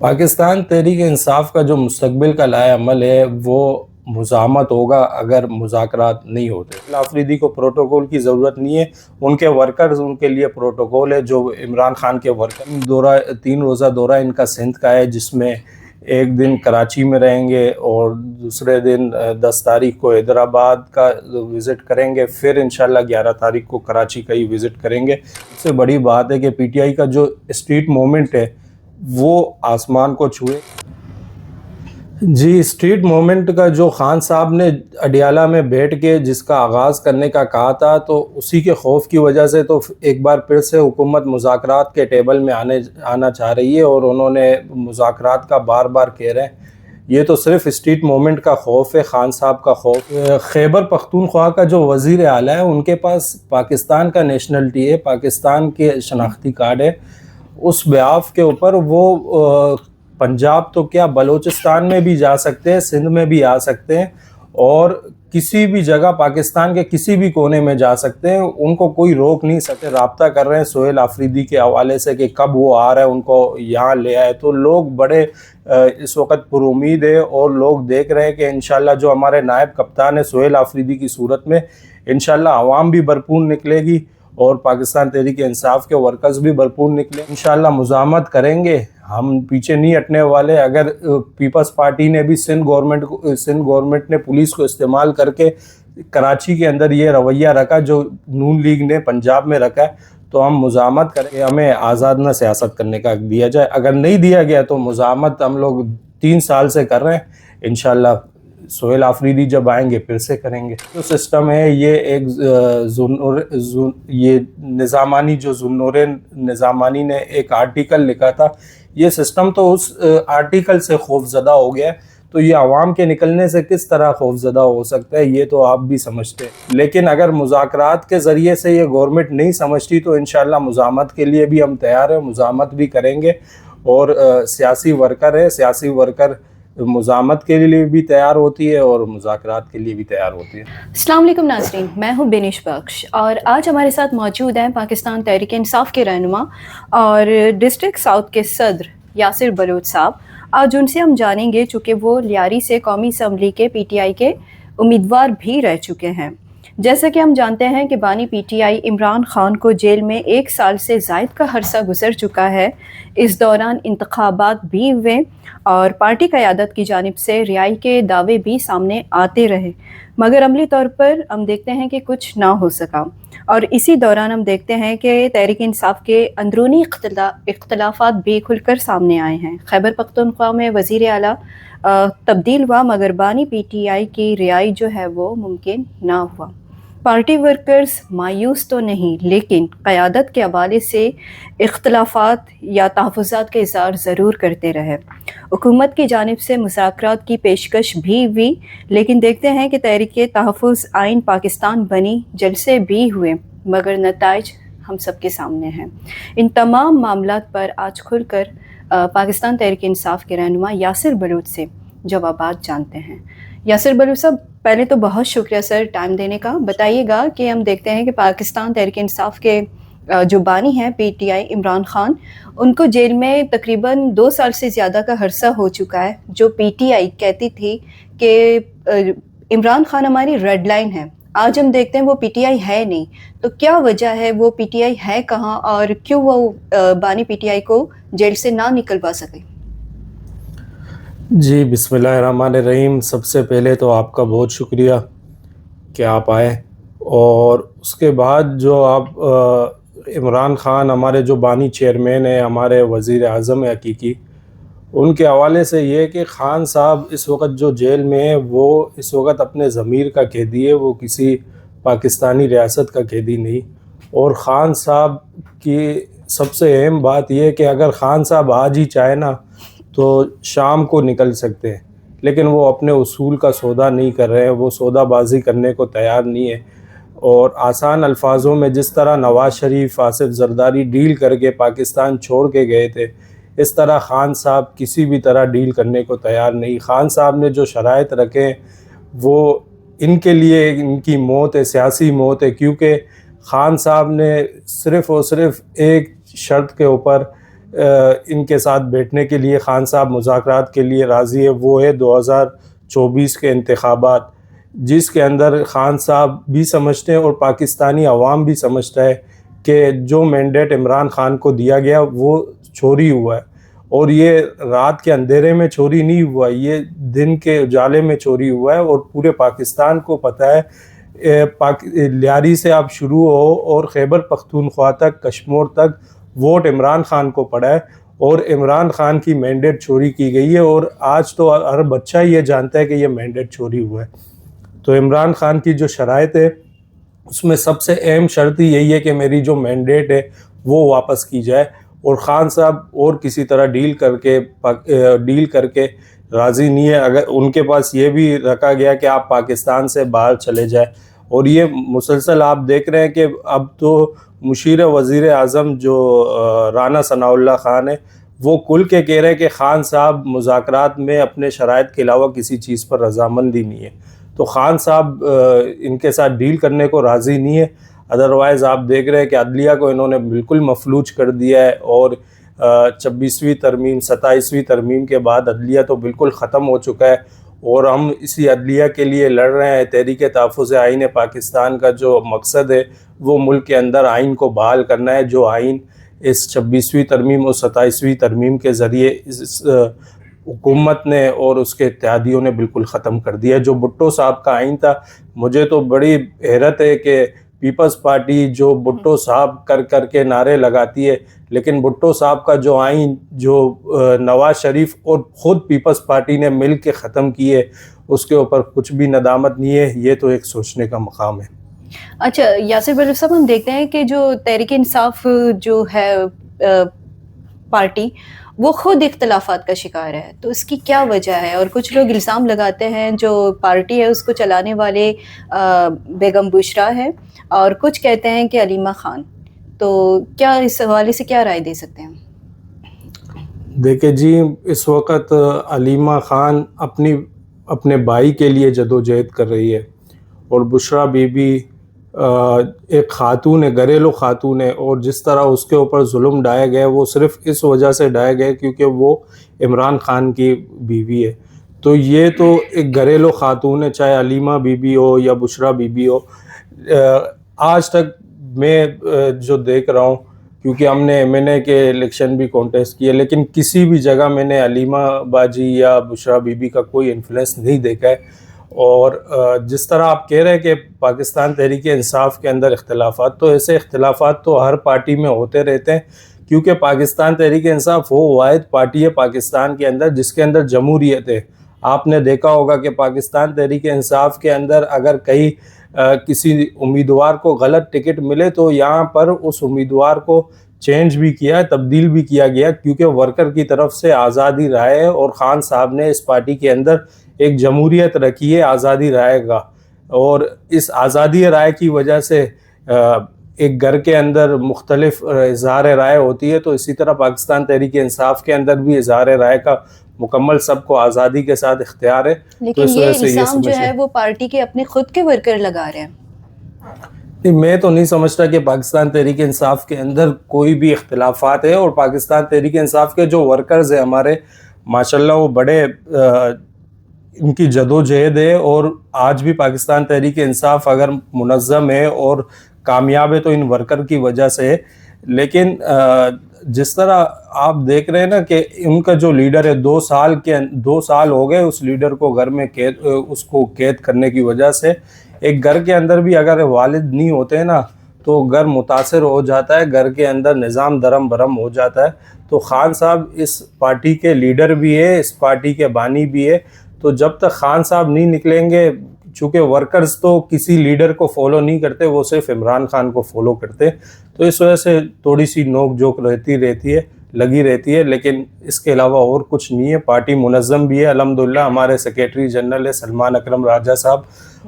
پاکستان تحریک انصاف کا جو مستقبل کا لائحہ عمل ہے وہ مزاحمت ہوگا اگر مذاکرات نہیں ہوتے۔ آفریدی کو پروٹوکول کی ضرورت نہیں ہے، ان کے ورکرز ان کے لیے پروٹوکول ہے۔ جو عمران خان کے ورکر 3 روزہ دورہ ان کا سندھ کا ہے، جس میں ایک دن کراچی میں رہیں گے اور دوسرے دن 10 تاریخ کو حیدرآباد کا وزٹ کریں گے، پھر انشاءاللہ 11 تاریخ کو کراچی کا ہی وزٹ کریں گے۔ سب سے بڑی بات ہے کہ پی ٹی آئی کا جو اسٹریٹ موومنٹ ہے وہ آسمان کو چھوئے۔ جی، اسٹریٹ موومنٹ کا جو خان صاحب نے اڈیالہ میں بیٹھ کے جس کا آغاز کرنے کا کہا تھا، تو اسی کے خوف کی وجہ سے تو ایک بار پھر سے حکومت مذاکرات کے ٹیبل میں آنا چاہ رہی ہے، اور انہوں نے مذاکرات کا بار بار کہہ رہے ہیں۔ یہ تو صرف اسٹریٹ موومنٹ کا خوف ہے، خان صاحب کا خوف۔ خیبر پختونخوا کا جو وزیر اعلیٰ ہے، ان کے پاس پاکستان کا نیشنلٹی ہے، پاکستان کے شناختی کارڈ ہے۔ اس بیاف کے اوپر وہ پنجاب تو کیا بلوچستان میں بھی جا سکتے ہیں، سندھ میں بھی آ سکتے ہیں، اور کسی بھی جگہ پاکستان کے کسی بھی کونے میں جا سکتے ہیں، ان کو کوئی روک نہیں سکتے۔ رابطہ کر رہے ہیں سہیل آفریدی کے حوالے سے کہ کب وہ آ رہا ہے، ان کو یہاں لے آئے، تو لوگ بڑے اس وقت پر امید ہے، اور لوگ دیکھ رہے ہیں کہ انشاءاللہ جو ہمارے نائب کپتان ہے سہیل آفریدی کی صورت میں انشاءاللہ عوام بھی بھرپور نکلے گی، اور پاکستان تحریک انصاف کے ورکرز بھی بھرپور نکلے۔ انشاءاللہ مزاحمت کریں گے، ہم پیچھے نہیں ہٹنے والے۔ اگر پیپلز پارٹی نے بھی سندھ گورنمنٹ نے پولیس کو استعمال کر کے کراچی کے اندر یہ رویہ رکھا جو نون لیگ نے پنجاب میں رکھا ہے، تو ہم مزاحمت کریں گے، ہمیں آزادانہ سیاست کرنے کا حق دیا جائے۔ اگر نہیں دیا گیا تو مزاحمت ہم لوگ 3 سال سے کر رہے ہیں، انشاءاللہ سہیل آفریدی جب آئیں گے پھر سے کریں گے۔ جو سسٹم ہے یہ ایک یہ نظامانی، جو ذوالنورین نظامانی نے ایک آرٹیکل لکھا تھا، یہ سسٹم تو اس آرٹیکل سے خوف زدہ ہو گیا، تو یہ عوام کے نکلنے سے کس طرح خوف زدہ ہو سکتا ہے، یہ تو آپ بھی سمجھتے ہیں۔ لیکن اگر مذاکرات کے ذریعے سے یہ گورنمنٹ نہیں سمجھتی تو انشاءاللہ مزاحمت کے لیے بھی ہم تیار ہیں، مزاحمت بھی کریں گے۔ اور سیاسی ورکر ہے، سیاسی ورکر مزاحمت کے لیے بھی تیار ہوتی ہے اور مذاکرات کے لیے بھی تیار ہوتی ہے۔ السلام علیکم ناظرین، میں ہوں بینش بخش، اور آج ہمارے ساتھ موجود ہیں پاکستان تحریک انصاف کے رہنما اور ڈسٹرکٹ ساؤتھ کے صدر یاسر بلوچ صاحب۔ آج ان سے ہم جانیں گے، چونکہ وہ لیاری سے قومی اسمبلی کے پی ٹی آئی کے امیدوار بھی رہ چکے ہیں۔ جیسا کہ ہم جانتے ہیں کہ بانی پی ٹی آئی عمران خان کو جیل میں 1 سال سے زائد کا عرصہ گزر چکا ہے۔ اس دوران انتخابات بھی ہوئے اور پارٹی قیادت کی جانب سے رہائی کے دعوے بھی سامنے آتے رہے، مگر عملی طور پر ہم دیکھتے ہیں کہ کچھ نہ ہو سکا۔ اور اسی دوران ہم دیکھتے ہیں کہ تحریک انصاف کے اندرونی اختلافات بھی کھل کر سامنے آئے ہیں۔ خیبر پختونخوا میں وزیر اعلیٰ تبدیل ہوا، مگر بانی پی ٹی آئی کی رہائی جو ہے وہ ممکن نہ ہوا۔ پارٹی ورکرز مایوس تو نہیں، لیکن قیادت کے حوالے سے اختلافات یا تحفظات کا اظہار ضرور کرتے رہے۔ حکومت کی جانب سے مذاکرات کی پیشکش بھی ہوئی، لیکن دیکھتے ہیں کہ تحریک تحفظ آئین پاکستان بنی، جلسے بھی ہوئے، مگر نتائج ہم سب کے سامنے ہیں۔ ان تمام معاملات پر آج کھل کر پاکستان تحریک انصاف کے رہنما یاسر بلوچ سے جوابات جانتے ہیں۔ یاسر بلوچ صاحب، پہلے تو بہت شکریہ سر ٹائم دینے کا۔ بتائیے گا کہ ہم دیکھتے ہیں کہ پاکستان تحریک انصاف کے جو بانی ہیں P T I Imran Khan, ان کو جیل میں تقریباً 2 سال سے زیادہ کا عرصہ ہو چکا ہے۔ جو پی ٹی آئی کہتی تھی کہ عمران خان ہماری ریڈ لائن ہے، آج ہم دیکھتے ہیں وہ پی ٹی آئی ہے نہیں، تو کیا وجہ ہے، وہ پی ٹی آئی ہے کہاں، اور کیوں وہ بانی پی ٹی آئی کو جیل سے نہ نکلوا سکے؟ جی، بسم اللہ الرحمن الرحیم۔ سب سے پہلے تو آپ کا بہت شکریہ کہ آپ آئے، اور اس کے بعد جو آپ عمران خان ہمارے جو بانی چیئرمین ہیں، ہمارے وزیر اعظم حقیقی، ان کے حوالے سے یہ کہ خان صاحب اس وقت جو جیل میں ہیں وہ اس وقت اپنے ضمیر کا قیدی ہے، وہ کسی پاکستانی ریاست کا قیدی نہیں۔ اور خان صاحب کی سب سے اہم بات یہ ہے کہ اگر خان صاحب آج ہی چاہے نا تو شام کو نکل سکتے ہیں، لیکن وہ اپنے اصول کا سودا نہیں کر رہے ہیں، وہ سودا بازی کرنے کو تیار نہیں ہے۔ اور آسان الفاظوں میں جس طرح نواز شریف، آصف زرداری ڈیل کر کے پاکستان چھوڑ کے گئے تھے، اس طرح خان صاحب کسی بھی طرح ڈیل کرنے کو تیار نہیں۔ خان صاحب نے جو شرائط رکھے ہیں وہ ان کے لیے ان کی موت ہے، سیاسی موت ہے، کیونکہ خان صاحب نے صرف اور صرف ایک شرط کے اوپر ان کے ساتھ بیٹھنے کے لیے خان صاحب مذاکرات کے لیے راضی ہے وہ ہے 2024 کے انتخابات، جس کے اندر خان صاحب بھی سمجھتے ہیں اور پاکستانی عوام بھی سمجھتا ہے کہ جو مینڈیٹ عمران خان کو دیا گیا وہ چوری ہوا ہے، اور یہ رات کے اندھیرے میں چوری نہیں ہوا، یہ دن کے اجالے میں چوری ہوا ہے، اور پورے پاکستان کو پتہ ہے۔ لیاری سے آپ شروع ہو اور خیبر پختونخوا تک، کشمور تک ووٹ عمران خان کو پڑا ہے، اور عمران خان کی مینڈیٹ چوری کی گئی ہے، اور آج تو ہر بچہ یہ جانتا ہے کہ یہ مینڈیٹ چوری ہوا ہے۔ تو عمران خان کی جو شرائط ہے اس میں سب سے اہم شرط یہی ہے کہ میری جو مینڈیٹ ہے وہ واپس کی جائے، اور خان صاحب اور کسی طرح ڈیل کر کے راضی نہیں ہے۔ اگر ان کے پاس یہ بھی رکھا گیا کہ آپ پاکستان سے باہر چلے جائیں، اور یہ مسلسل آپ دیکھ رہے ہیں کہ اب تو مشیر وزیر اعظم جو رانا ثناء اللہ خان ہے وہ کھل کے کہہ رہے کہ خان صاحب مذاکرات میں اپنے شرائط کے علاوہ کسی چیز پر رضامندی نہیں ہے، تو خان صاحب ان کے ساتھ ڈیل کرنے کو راضی نہیں ہے۔ ادروائز آپ دیکھ رہے ہیں کہ عدلیہ کو انہوں نے بالکل مفلوج کر دیا ہے، اور 26ویں ترمیم 27ویں ترمیم کے بعد عدلیہ تو بالکل ختم ہو چکا ہے، اور ہم اسی عدلیہ کے لیے لڑ رہے ہیں۔ تحریک تحفظ آئین پاکستان کا جو مقصد ہے وہ ملک کے اندر آئین کو بحال کرنا ہے، جو آئین اس 26ویں ترمیم اور 27ویں ترمیم کے ذریعے اس حکومت نے اور اس کے اتحادیوں نے بالکل ختم کر دیا۔ جو بھٹو صاحب کا آئین تھا، مجھے تو بڑی حیرت ہے کہ پیپلز پارٹی جو بھٹو صاحب کر کے نعرے لگاتی ہے، لیکن بھٹو صاحب کا جو آئین جو نواز شریف اور خود پیپلز پارٹی نے مل کے ختم کیے، اس کے اوپر کچھ بھی ندامت نہیں ہے۔ یہ تو ایک سوچنے کا مقام ہے۔ اچھا یاسر بلوچ صاحب، ہم دیکھتے ہیں کہ جو تحریک انصاف جو ہے پارٹی، وہ خود اختلافات کا شکار ہے، تو اس کی کیا وجہ ہے؟ اور کچھ لوگ الزام لگاتے ہیں جو پارٹی ہے اس کو چلانے والے بیگم بشرا ہے، اور کچھ کہتے ہیں کہ علیمہ خان، تو کیا اس حوالے سے کیا رائے دے سکتے ہیں؟ دیکھیں جی، اس وقت علیمہ خان اپنے بھائی کے لیے جدوجہد کر رہی ہے، اور بشرا بی بی ایک خاتون ہے، گھریلو خاتون ہے، اور جس طرح اس کے اوپر ظلم ڈھائے گئے وہ صرف اس وجہ سے ڈھائے گئے کیونکہ وہ عمران خان کی بیوی ہے۔ تو یہ تو ایک گھریلو خاتون ہے، چاہے علیمہ بی بی ہو یا بشرا بی بی ہو۔ آج تک میں جو دیکھ رہا ہوں، کیونکہ ہم نے MNA کے الیکشن بھی کانٹیسٹ کیے، لیکن کسی بھی جگہ میں نے علیمہ باجی یا بشرا بی بی کا کوئی انفلوئنس نہیں دیکھا ہے۔ اور جس طرح آپ کہہ رہے ہیں کہ پاکستان تحریک انصاف کے اندر اختلافات، تو ایسے اختلافات تو ہر پارٹی میں ہوتے رہتے ہیں، کیونکہ پاکستان تحریک انصاف وہ واحد پارٹی ہے پاکستان کے اندر جس کے اندر جمہوریت ہے۔ آپ نے دیکھا ہوگا کہ پاکستان تحریک انصاف کے اندر اگر کسی امیدوار کو غلط ٹکٹ ملے تو یہاں پر اس امیدوار کو چینج بھی کیا، تبدیل بھی کیا گیا، کیونکہ ورکر کی طرف سے آزادی رائے ہے، اور خان صاحب نے اس پارٹی کے اندر ایک جمہوریت رکھی ہے آزادی رائے کا، اور اس آزادی رائے کی وجہ سے ایک گھر کے اندر مختلف اظہار رائے ہوتی ہے، تو اسی طرح پاکستان تحریک انصاف کے اندر بھی اظہار رائے کا مکمل سب کو آزادی کے ساتھ اختیار ہے۔ لیکن یہ الزام جو ہے وہ پارٹی کے اپنے خود کے ورکر لگا رہے ہیں۔ نہیں، میں تو نہیں سمجھتا کہ پاکستان تحریک انصاف کے اندر کوئی بھی اختلافات ہے، اور پاکستان تحریک انصاف کے جو ورکرز ہیں ہمارے، ماشاءاللہ وہ بڑے ان کی جدوجہد ہے، اور آج بھی پاکستان تحریک انصاف اگر منظم ہے اور کامیاب ہے تو ان ورکر کی وجہ سے ہے۔ لیکن جس طرح آپ دیکھ رہے ہیں نا کہ ان کا جو لیڈر ہے 2 سال ہو گئے اس لیڈر کو گھر میں اس کو قید کرنے کی وجہ سے۔ ایک گھر کے اندر بھی اگر والد نہیں ہوتے نا تو گھر متاثر ہو جاتا ہے، گھر کے اندر نظام درم برم ہو جاتا ہے۔ تو خان صاحب اس پارٹی کے لیڈر بھی ہے، اس پارٹی کے بانی بھی ہے، تو جب تک خان صاحب نہیں نکلیں گے، چونکہ ورکرز تو کسی لیڈر کو فالو نہیں کرتے، وہ صرف عمران خان کو فالو کرتے، تو اس وجہ سے تھوڑی سی نوک جھوک لگی رہتی ہے، لیکن اس کے علاوہ اور کچھ نہیں ہے۔ پارٹی منظم بھی ہے الحمدللہ۔ ہمارے سیکریٹری جنرل ہے سلمان اکرم راجہ صاحب،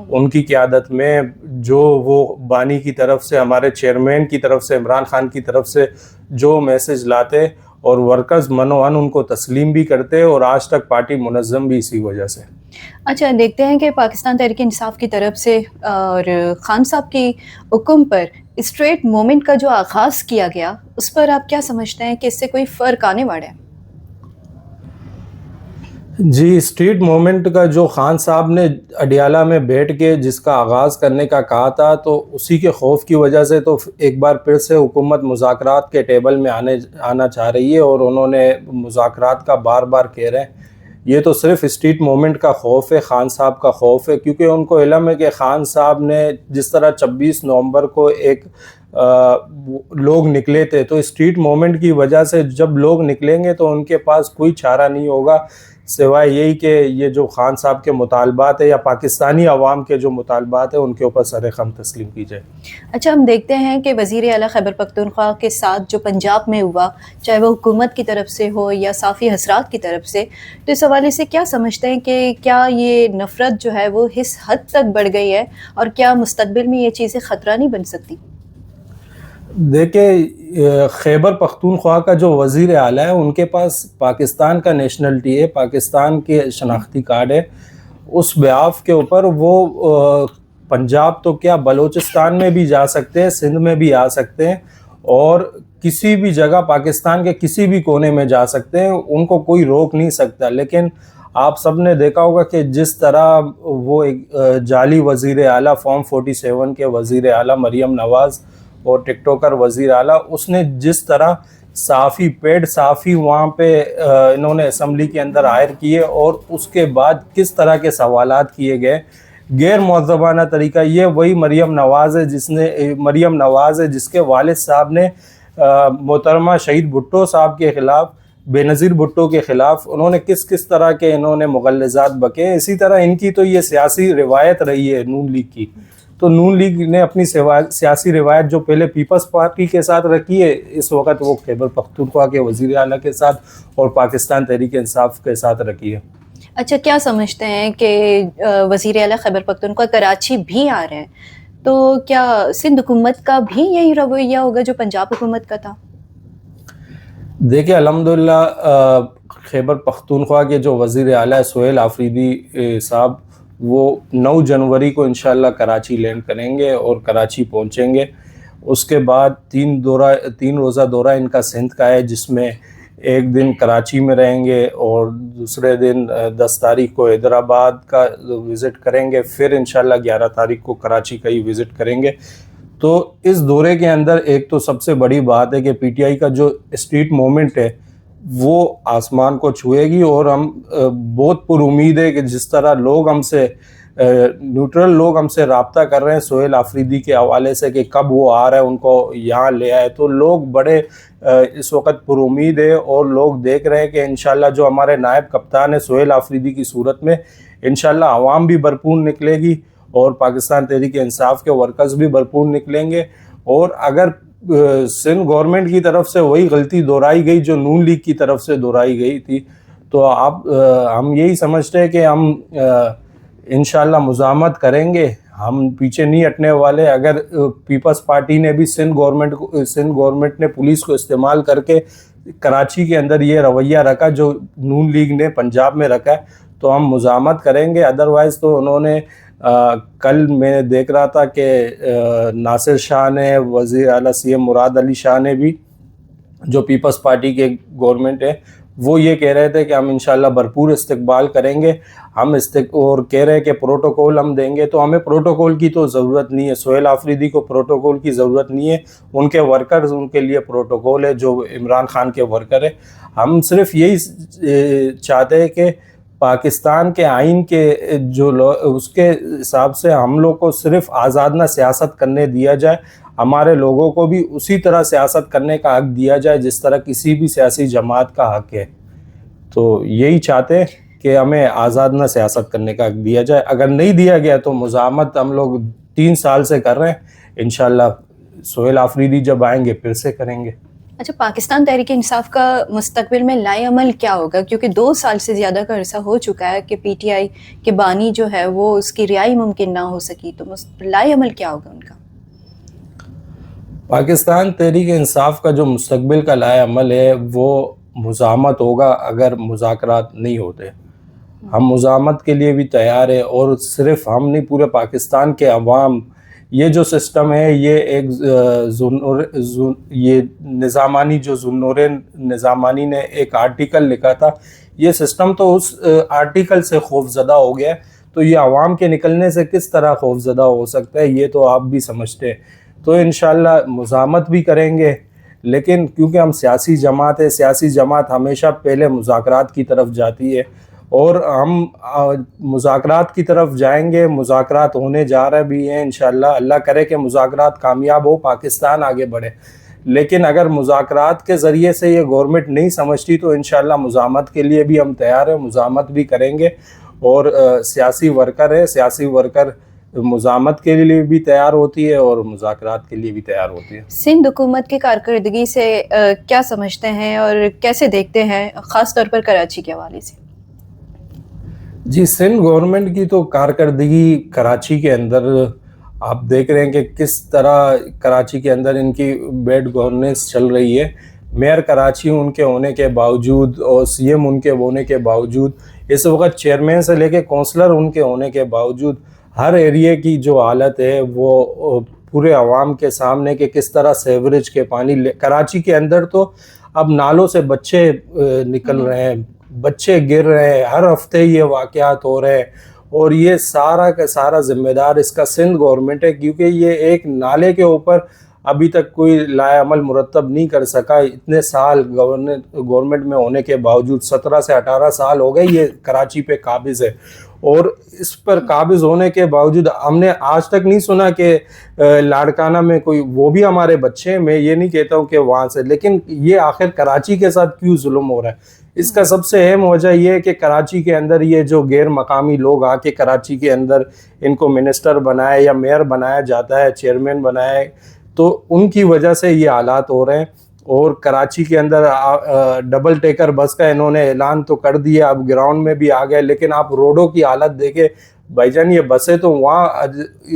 ان کی قیادت میں جو وہ بانی کی طرف سے، ہمارے چیئرمین کی طرف سے، عمران خان کی طرف سے جو میسج لاتے اور ورکرز منوان ان کو تسلیم بھی کرتے اور آج تک پارٹی منظم بھی اسی وجہ سے. اچھا، دیکھتے ہیں کہ پاکستان تحریک انصاف کی طرف سے اور خان صاحب کی حکم پر اسٹریٹ موومنٹ کا جو آغاز کیا گیا، اس پر آپ کیا سمجھتے ہیں کہ اس سے کوئی فرق آنے والا ہے؟ جی، اسٹریٹ موومنٹ کا جو خان صاحب نے اڈیالہ میں بیٹھ کے جس کا آغاز کرنے کا کہا تھا، تو اسی کے خوف کی وجہ سے تو ایک بار پھر سے حکومت مذاکرات کے ٹیبل میں آنا چاہ رہی ہے، اور انہوں نے مذاکرات کا بار بار کہہ رہے ہیں. یہ تو صرف اسٹریٹ موومنٹ کا خوف ہے، خان صاحب کا خوف ہے، کیونکہ ان کو علم ہے کہ خان صاحب نے جس طرح 26 نومبر کو ایک لوگ نکلے تھے، تو اسٹریٹ موومنٹ کی وجہ سے جب لوگ نکلیں گے تو ان کے پاس کوئی چارہ نہیں ہوگا سوائے یہی کہ یہ جو خان صاحب کے مطالبات ہیں یا پاکستانی عوام کے جو مطالبات ہیں ان کے اوپر سر خم تسلیم کی جائے. اچھا، ہم دیکھتے ہیں کہ وزیر اعلیٰ خیبر پختونخوا کے ساتھ جو پنجاب میں ہوا، چاہے وہ حکومت کی طرف سے ہو یا صافی حضرات کی طرف سے، تو اس حوالے سے کیا سمجھتے ہیں کہ کیا یہ نفرت جو ہے وہ اس حد تک بڑھ گئی ہے، اور کیا مستقبل میں یہ چیزیں خطرہ نہیں بن سکتی؟ دیکھیں، خیبر پختونخوا کا جو وزیر اعلیٰ ہے ان کے پاس پاکستان کا نیشنلٹی ہے، پاکستان کے شناختی کارڈ ہے. اس بیاف کے اوپر وہ پنجاب تو کیا بلوچستان میں بھی جا سکتے ہیں، سندھ میں بھی آ سکتے ہیں، اور کسی بھی جگہ پاکستان کے کسی بھی کونے میں جا سکتے ہیں، ان کو کوئی روک نہیں سکتا. لیکن آپ سب نے دیکھا ہوگا کہ جس طرح وہ ایک جعلی وزیر اعلیٰ فارم 47 کے وزیر اعلیٰ مریم نواز اور ٹک ٹاکر وزیر اعلیٰ، اس نے جس طرح صحافی پیڈ صحافی وہاں پہ انہوں نے اسمبلی کے اندر ہائر کیے، اور اس کے بعد کس طرح کے سوالات کیے گئے غیر مہذبانہ طریقہ. یہ وہی مریم نواز ہے جس کے والد صاحب نے محترمہ شہید بھٹو صاحب کے خلاف، بے نظیر بھٹو کے خلاف انہوں نے کس طرح کے انہوں نے مغلظات بکے. اسی طرح ان کی تو یہ سیاسی روایت رہی ہے نون لیگ کی. تو نون لیگ نے اپنی سیاسی روایت جو پہلے پیپلز پارٹی کے ساتھ رکھی ہے، اس وقت وہ خیبر پختونخوا کے وزیر اعلیٰ کے ساتھ اور پاکستان تحریک انصاف کے ساتھ رکھی ہے. اچھا، کیا سمجھتے ہیں کہ وزیر اعلیٰ خیبر پختونخوا کراچی بھی آ رہے ہیں، تو کیا سندھ حکومت کا بھی یہی رویہ ہوگا جو پنجاب حکومت کا تھا؟ دیکھیں، الحمدللہ خیبر پختونخوا کے جو وزیر اعلیٰ سہیل آفریدی صاحب، وہ 9 جنوری کو انشاءاللہ کراچی لینڈ کریں گے اور کراچی پہنچیں گے. اس کے بعد 3 روزہ دورہ ان کا سندھ کا ہے، جس میں ایک دن کراچی میں رہیں گے اور دوسرے دن 10 تاریخ کو حیدرآباد کا وزٹ کریں گے، پھر انشاءاللہ 11 تاریخ کو کراچی کا ہی وزٹ کریں گے. تو اس دورے کے اندر ایک تو سب سے بڑی بات ہے کہ پی ٹی آئی کا جو اسٹریٹ موومنٹ ہے وہ آسمان کو چھوئے گی، اور ہم بہت پر امید ہے کہ جس طرح لوگ ہم سے نیوٹرل لوگ ہم سے رابطہ کر رہے ہیں سہیل آفریدی کے حوالے سے کہ کب وہ آ رہا ہے، ان کو یہاں لے آئے، تو لوگ بڑے اس وقت پر امید ہے، اور لوگ دیکھ رہے ہیں کہ انشاءاللہ جو ہمارے نائب کپتان ہے سہیل آفریدی کی صورت میں انشاءاللہ عوام بھی بھرپور نکلے گی، اور پاکستان تحریک انصاف کے ورکرز بھی بھرپور نکلیں گے. اور اگر سندھ گورنمنٹ کی طرف سے وہی غلطی دہرائی گئی جو نون لیگ کی طرف سے دہرائی گئی تھی، تو ہم یہی سمجھتے ہیں کہ ہم انشاءاللہ مزاحمت کریں گے، ہم پیچھے نہیں ہٹنے والے. اگر پیپلز پارٹی نے بھی سندھ گورنمنٹ نے پولیس کو استعمال کر کے کراچی کے اندر یہ رویہ رکھا جو نون لیگ نے پنجاب میں رکھا ہے، تو ہم مزاحمت کریں گے. ادروائز تو انہوں نے کل میں دیکھ رہا تھا کہ ناصر شاہ نے، وزیر اعلیٰ سی ایم مراد علی شاہ نے بھی، جو پیپلز پارٹی کے گورنمنٹ ہے، وہ یہ کہہ رہے تھے کہ ہم انشاءاللہ بھرپور استقبال کریں گے. ہم اور کہہ رہے کہ پروٹوکول ہم دیں گے، تو ہمیں پروٹوکول کی تو ضرورت نہیں ہے، سہیل آفریدی کو پروٹوکول کی ضرورت نہیں ہے. ان کے ورکرز، ان کے لیے پروٹوکول ہے جو عمران خان کے ورکر ہے. ہم صرف یہی چاہتے ہیں کہ پاکستان کے آئین کے جو اس کے حساب سے ہم لوگ کو صرف آزادانہ سیاست کرنے دیا جائے، ہمارے لوگوں کو بھی اسی طرح سیاست کرنے کا حق دیا جائے جس طرح کسی بھی سیاسی جماعت کا حق ہے. تو یہی چاہتے ہیں کہ ہمیں آزادانہ سیاست کرنے کا حق دیا جائے. اگر نہیں دیا گیا تو مزاحمت ہم لوگ 3 سال سے کر رہے ہیں، انشاءاللہ سہیل آفریدی جب آئیں گے پھر سے کریں گے. اچھا، پاکستان تحریک انصاف کا مستقبل میں لائے عمل کیا ہوگا؟ کیونکہ 2 سال سے زیادہ کا عرصہ ہو چکا ہے کہ پی ٹی آئی کے بانی جو ہے وہ اس کی رہائی ممکن نہ ہو سکی، تو لائے عمل کیا ہوگا ان کا؟ پاکستان تحریک انصاف کا جو مستقبل کا لائے عمل ہے وہ مزاحمت ہوگا اگر مذاکرات نہیں ہوتے. ہم مزاحمت کے لیے بھی تیار ہیں، اور صرف ہم نہیں، پورے پاکستان کے عوام. یہ جو سسٹم ہے یہ ایک یہ نظامانی، جو ذوالنورین نظامانی نے ایک آرٹیکل لکھا تھا، یہ سسٹم تو اس آرٹیکل سے خوف زدہ ہو گیا. تو یہ عوام کے نکلنے سے کس طرح خوف زدہ ہو سکتا ہے، یہ تو آپ بھی سمجھتے ہیں. تو انشاءاللہ مزاحمت بھی کریں گے، لیکن کیونکہ ہم سیاسی جماعت ہے، سیاسی جماعت ہمیشہ پہلے مذاکرات کی طرف جاتی ہے، اور ہم مذاکرات کی طرف جائیں گے. مذاکرات ہونے جا رہے بھی ہیں انشاءاللہ. اللہ کرے کہ مذاکرات کامیاب ہو، پاکستان آگے بڑھے. لیکن اگر مذاکرات کے ذریعے سے یہ گورنمنٹ نہیں سمجھتی تو انشاءاللہ مزاحمت کے لیے بھی ہم تیار ہیں، مزاحمت بھی کریں گے. اور سیاسی ورکر ہے، سیاسی ورکر مزاحمت کے لیے بھی تیار ہوتی ہے اور مذاکرات کے لیے بھی تیار ہوتی ہے. سندھ حکومت کی کارکردگی سے کیا سمجھتے ہیں اور کیسے دیکھتے ہیں، خاص طور پر کراچی کے حوالے سے؟ جی، سندھ گورنمنٹ کی تو کارکردگی کراچی کے اندر آپ دیکھ رہے ہیں کہ کس طرح کراچی کے اندر ان کی بیڈ گورننس چل رہی ہے. میئر کراچی ان کے ہونے کے باوجود اور سی ایم ان کے ہونے کے باوجود، اس وقت چیئرمین سے لے کے کونسلر ان کے ہونے کے باوجود، ہر ایریے کی جو حالت ہے وہ پورے عوام کے سامنے کہ کس طرح سیوریج کے پانی کراچی کے اندر تو اب نالوں سے بچے نکل رہے ہیں، بچے گر رہے ہیں، ہر ہفتے یہ واقعات ہو رہے ہیں. اور یہ سارا کا سارا ذمہ دار اس کا سندھ گورنمنٹ ہے، کیونکہ یہ ایک نالے کے اوپر ابھی تک کوئی لائے عمل مرتب نہیں کر سکا. اتنے سال گورنمنٹ میں ہونے کے باوجود، 17 سے 18 سال ہو گئے یہ کراچی پہ قابض ہے، اور اس پر قابض ہونے کے باوجود ہم نے آج تک نہیں سنا کہ لاڑکانہ میں کوئی، وہ بھی ہمارے بچے ہیں، میں یہ نہیں کہتا ہوں کہ وہاں سے، لیکن یہ آخر کراچی کے ساتھ کیوں ظلم ہو رہا ہے؟ اس کا سب سے اہم وجہ یہ ہے کہ کراچی کے اندر یہ جو غیر مقامی لوگ آ کے کراچی کے اندر ان کو منسٹر بنائے یا میئر بنایا جاتا ہے، چیئرمین بنائے، تو ان کی وجہ سے یہ حالات ہو رہے ہیں. اور کراچی کے اندر ڈبل ٹیکر بس کا انہوں نے اعلان تو کر دیا، اب گراؤنڈ میں بھی آ گئے، لیکن آپ روڈوں کی حالت دیکھیں بھائی جان، یہ بسیں تو وہاں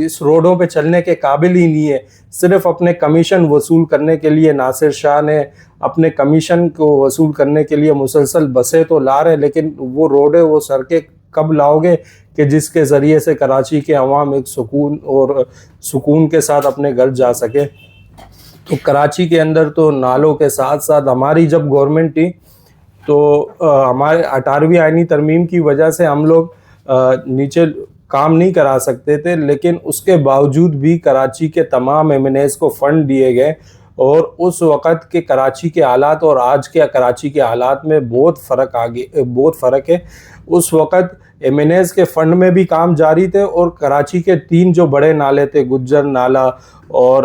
اس روڈوں پہ چلنے کے قابل ہی نہیں ہے. صرف اپنے کمیشن وصول کرنے کے لیے ناصر شاہ نے اپنے کمیشن کو وصول کرنے کے لیے مسلسل بسیں تو لا رہے، لیکن وہ روڈیں، وہ سڑکیں کب لاؤ گے کہ جس کے ذریعے سے کراچی کے عوام ایک سکون کے ساتھ اپنے گھر جا سکے. تو کراچی کے اندر تو نالوں کے ساتھ ساتھ ہماری جب گورنمنٹ تھی تو ہمارے 18ویں آئینی ترمیم کی وجہ سے ہم لوگ نیچے کام نہیں کرا سکتے تھے، لیکن اس کے باوجود بھی کراچی کے تمام ایم این ایز کو فنڈ دیے گئے. اور اس وقت کے کراچی کے حالات اور آج کے کراچی کے حالات میں بہت فرق ہے. اس وقت ایم این ایز کے فنڈ میں بھی کام جاری تھے، اور کراچی کے 3 جو بڑے نالے تھے، گجر نالہ اور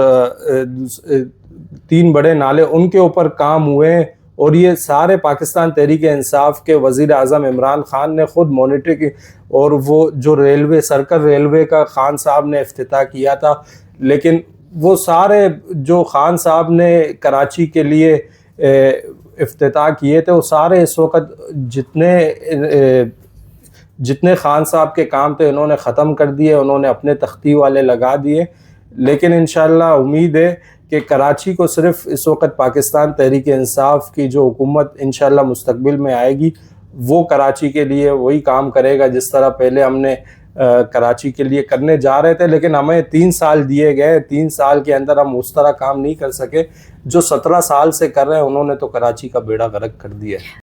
3 بڑے نالے، ان کے اوپر کام ہوئے ہیں. اور یہ سارے پاکستان تحریک انصاف کے وزیر اعظم عمران خان نے خود مانیٹر کی، اور وہ جو ریلوے سرکل ریلوے کا خان صاحب نے افتتاح کیا تھا. لیکن وہ سارے جو خان صاحب نے کراچی کے لیے افتتاح کیے تھے، وہ سارے اس وقت جتنے خان صاحب کے کام تھے انہوں نے ختم کر دیے، انہوں نے اپنے تختی والے لگا دیے. لیکن انشاءاللہ امید ہے کہ کراچی کو صرف اس وقت پاکستان تحریک انصاف کی جو حکومت انشاءاللہ مستقبل میں آئے گی، وہ کراچی کے لیے وہی کام کرے گا جس طرح پہلے ہم نے کراچی کے لیے کرنے جا رہے تھے. لیکن ہمیں 3 سال دیے گئے، 3 سال کے اندر ہم اس طرح کام نہیں کر سکے جو 17 سال سے کر رہے ہیں. انہوں نے تو کراچی کا بیڑا غرق کر دیا ہے.